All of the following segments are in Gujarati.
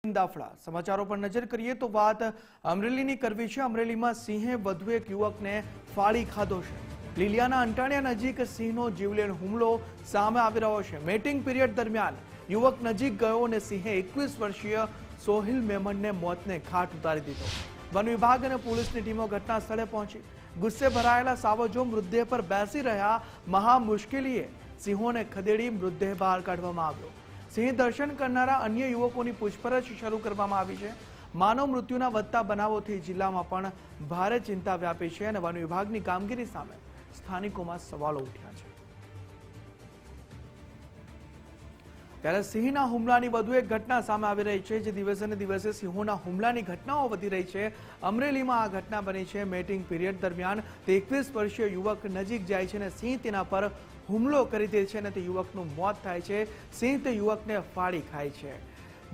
દાફડા સમાચારો પર નજર કરીએ તો વાત અમરેલીની કરવી છે। અમરેલીમાં સિંહે વધુ એક યુવકને ફાડી ખાધો છે। લીલિયાના અંટાણિયા નજીક સિંહનો જીવલેણ હુમલો સામે આવી રહ્યો છે। મેટિંગ પીરિયડ દરમિયાન યુવક નજીક ગયો અને સિંહે 21 વર્ષીય સોહિલ મેમનને મોતને ઘાટ ઉતારી દીધો। વન વિભાગ અને પોલીસની ટીમો ઘટના સ્થળે પહોંચી। ગુસ્સે ભરાયેલા સાવજો મૃતદેહ પર બેસી રહ્યા। મહા મુશ્કેલીએ સિંહોને ખદેડી મૃતદેહ બહાર કાઢવામાં આવ્યો। સિંહ દર્શન કરનારા અન્ય યુવકોની પૂછપરછ શરૂ કરવામાં આવી છે। માનવ મૃત્યુના વધતા બનાવોથી જિલ્લામાં પણ ભારે ચિંતા વ્યાપી છે અને વન વિભાગની કામગીરી સામે સ્થાનિકોમાં સવાલો ઉઠ્યા છે। ત્યારે સિંહના હુમલાની વધુ એક ઘટના સામે આવી રહી છે, જે દિવસે ને દિવસે સિંહોના હુમલાની ઘટનાઓ વધી રહી છે। અમરેલીમાં આ ઘટના બની છે। મેટિંગ પીરિયડ દરમિયાન 21 વર્ષીય યુવક નજીક જાય છે અને સિંહ તેના પર હુમલો કરી દે છે અને તે યુવકનું મોત થાય છે। સિંહ તે યુવકને ફાડી ખાય છે।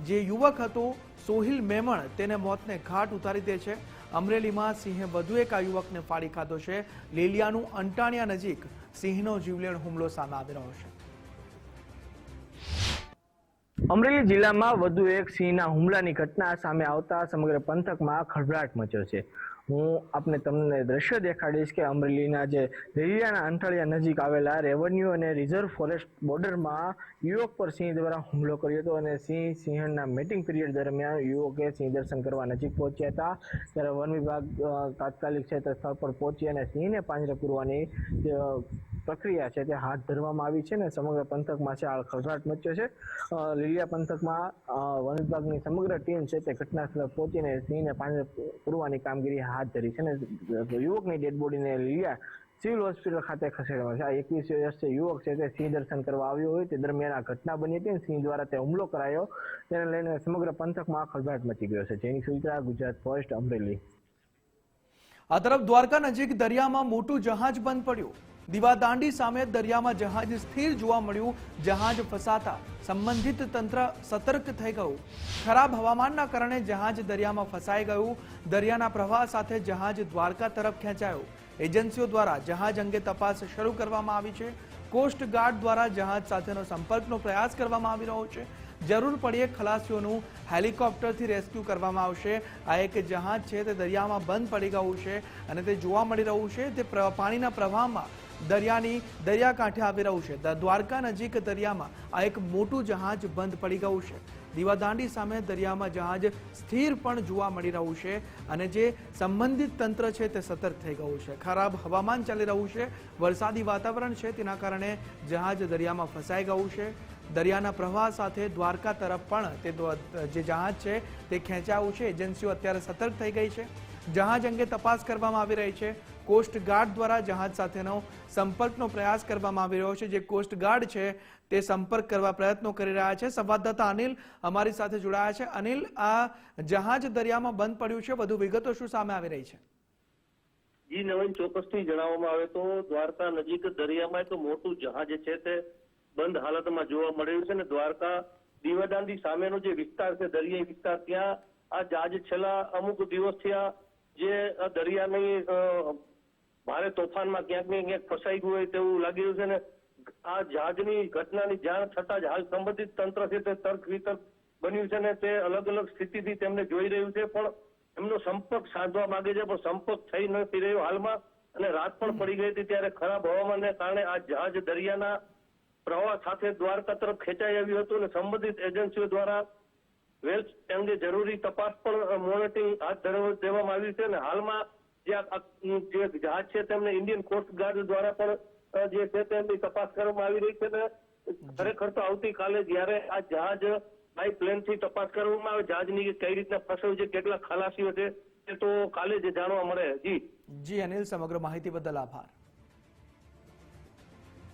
જે યુવક હતો સોહિલ મેમણ, તેને મોતને ઘાટ ઉતારી દે છે। અમરેલીમાં સિંહે વધુ એક આ યુવકને ફાડી ખાધો છે। લીલિયાનું અંટાણિયા નજીક સિંહનો જીવલેણ હુમલો સામે આવી રહ્યો છે। અમરેલી જિલ્લામાં વધુ એક સિંહના હુમલાની ઘટના સામે આવતા સમગ્ર પંથકમાં ખળભળાટ મચ્યો છે। હું તમને દ્રશ્ય દેખાડીશ કે અમરેલીના જે લીલિયાના અંટાળિયા નજીક આવેલા રેવન્યુ અને રિઝર્વ ફોરેસ્ટ બોર્ડરમાં યુવક પર સિંહ દ્વારા હુમલો કર્યો હતો અને સિંહના મેટિંગ પીરિયડ દરમિયાન યુવકે સિંહ દર્શન કરવા નજીક પહોંચ્યા હતા। ત્યારે વન વિભાગ તાત્કાલિક છે તે સ્થળ પર પહોંચી અને સિંહને પાંજરે પૂરવાની પ્રક્રિયા છે તે હાથ ધરવામાં આવી છે ને સમગ્ર પંથકમાં છે ખળભળાટ મચ્યો છે। લીલિયા પંથકમાં વન વિભાગની સમગ્ર ટીમ છે તે ઘટના સ્થળે પહોંચીને સિંહને પાંજરે પૂરવાની કામગીરી હાથ ધરી છે ને યુવકની ડેડ બોડીને લીલિયા સિવિલ હોસ્પિટલ ખાતે ખસેડવામાં છે। આ 21 વર્ષીય યુવક છે તે સિંહ દર્શન કરવા આવ્યો હોય તે દરમિયાન આ ઘટના બની હતી। સિંહ દ્વારા તે હુમલો કરાયો, તેને લઈને સમગ્ર પંથકમાં ખળભળાટ મચી ગયો છે। જેની સુવિધા ગુજરાત ફર્સ્ટ અમરેલી। આ તરફ દ્વારકા નજીક દરિયામાં મોટું જહાજ બંધ પડ્યું। દીવાદાંડી સામે દરિયામાં જહાજ સ્થિર જોવા મળ્યું। જહાજ ફસાતા સંબંધિત તંત્ર સતર્ક થઈ ગયું। ખરાબ હવામાનના કારણે જહાજ દરિયામાં ફસાઈ ગયું। દરિયાના પ્રવાહ સાથે જહાજ દ્વારકા તરફ ખેંચાયું। એજન્સીઓ દ્વારા જહાજ અંગે તપાસ શરૂ કરવામાં આવી છે। કોસ્ટ ગાર્ડ દ્વારા જહાજ સાથેનો સંપર્કનો પ્રયાસ કરવામાં આવી રહ્યો છે। જરૂર પડ્યે ખલાસીઓનું હેલિકોપ્ટરથી રેસ્ક્યુ કરવામાં આવશે। આ એક જહાજ છે તે દરિયામાં બંધ પડી ગયું છે અને તે જોવા મળી રહ્યું છે તે પાણીના પ્રવાહમાં દરિયાકાંઠે આવી રહ્યું છે। દ્વારકા નજીક દરિયામાં આ એક મોટું જહાજ બંધ પડી ગયું છે। દીવાદાંડી સામે દરિયામાં જહાજ સ્થિર પણ જોવા મળી રહ્યું છે અને જે સંબંધિત તંત્ર છે તે સતર્ક થઈ ગયું છે। ખરાબ હવામાન ચાલી રહ્યું છે, વરસાદી વાતાવરણ છે, તેના કારણે જહાજ દરિયામાં ફસાઈ ગયું છે। દરિયાના પ્રવાહ સાથે દ્વારકા તરફ પણ તે જે જહાજ છે તે ખેંચાયું છે। એજન્સીઓ અત્યારે સતર્ક થઈ ગઈ છે। જહાજ અંગે તપાસ કરવામાં આવી રહી છે। કોસ્ટ ગાર્ડ દ્વારા જહાજ સાથેનો સંપર્કનો પ્રયાસ કરવામાં આવી રહ્યો છે। જે કોસ્ટ ગાર્ડ છે તે સંપર્ક કરવા પ્રયત્નો કરી રહ્યા છે। સંવાદદાતા અનિલ અમારી સાથે જોડાયા છે। અનિલ, આ જહાજ દરિયામાં બંધ પડ્યું છે, વધુ વિગતો શું સામે આવી રહી છે? જી નવીન, ચોક્કસથી જણાવવામાં આવે તો દ્વારકા નજીક દરિયામાં એક મોટું જહાજ છે તે બંધ હાલતમાં જોવા મળ્યું છે અને દ્વારકા દીવાદાંડી સામેનો જે વિસ્તાર છે, દરિયાઈ વિસ્તાર, ત્યાં આ જહાજ છેલ્લા અમુક દિવસ થયા જે દરિયાની ભારે તોફાનમાં ક્યાંક ને ક્યાંક ફસાઈ ગયું હોય તેવું લાગી રહ્યું છે ને આ જહાજની ઘટનાની જાણ થતાં જ હાલ સંબંધિત તંત્ર છે તે તર્ક વિતર્ક બન્યું છે ને તે અલગ અલગ સ્થિતિથી તેમને જોઈ રહ્યું છે, પણ એમનો સંપર્ક સાધવા માંગે છે પણ સંપર્ક થઈ નથી રહ્યો હાલમાં। અને રાત પણ પડી ગઈ હતી ત્યારે ખરાબ હવામાનને કારણે આ જહાજ દરિયાના પ્રવાહ સાથે દ્વારકા તરફ ખેંચાઈ આવ્યું હતું અને સંબંધિત એજન્સીઓ દ્વારા વેલ્સ અંગે જરૂરી તપાસ પણ મોનિટરિંગ હાથ ધરવામાં આવ્યું છે અને હાલમાં જે જહાજ છે તેમને ઇન્ડિયન કોસ્ટ ગાર્ડ દ્વારા પણ જે છે તેમની તપાસ કરવામાં આવી રહી છે ને ખરેખર તો આવતીકાલે જ્યારે આ જહાજ બાય પ્લેનથી તપાસ કરવામાં આવે જહાજની કઈ રીતના ફસાયું છે, કેટલા ખલાસીઓ છે તે તો કાલે જ જાણવા મળે। જી અનિલ, સમગ્ર માહિતી બદલ આભાર।